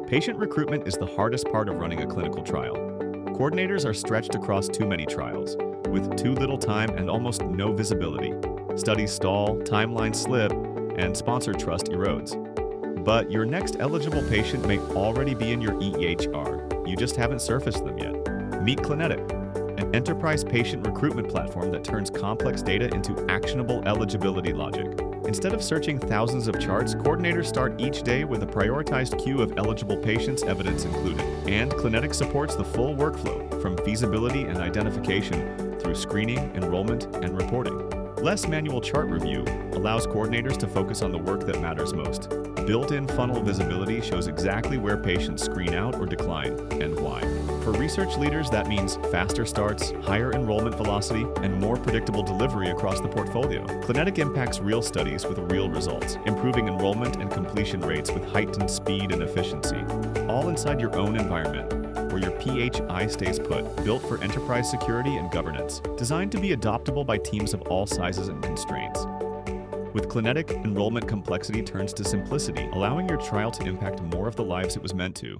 Patient recruitment is the hardest part of running a clinical trial. Coordinators are stretched across too many trials, with too little time and almost no visibility. Studies stall, timelines slip, and sponsor trust erodes. But your next eligible patient may already be in your EHR. You just haven't surfaced them yet. Meet Clinetic, an enterprise patient recruitment platform that turns complex data into actionable eligibility logic. Instead of searching thousands of charts, coordinators start each day with a prioritized queue of eligible patients, evidence included. And Clinetic supports the full workflow, from feasibility and identification through screening, enrollment, and reporting. Less manual chart review allows coordinators to focus on the work that matters most. Built-in funnel visibility shows exactly where patients screen out or decline, and why. For research leaders, that means faster starts, higher enrollment velocity, and more predictable delivery across the portfolio. Clinetic impacts real studies with real results, improving enrollment and completion rates with heightened speed and efficiency, all inside your own environment, where your PHI stays put, built for enterprise security and governance, designed to be adoptable by teams of all sizes and constraints. With Clinetic, enrollment complexity turns to simplicity, allowing your trial to impact more of the lives it was meant to.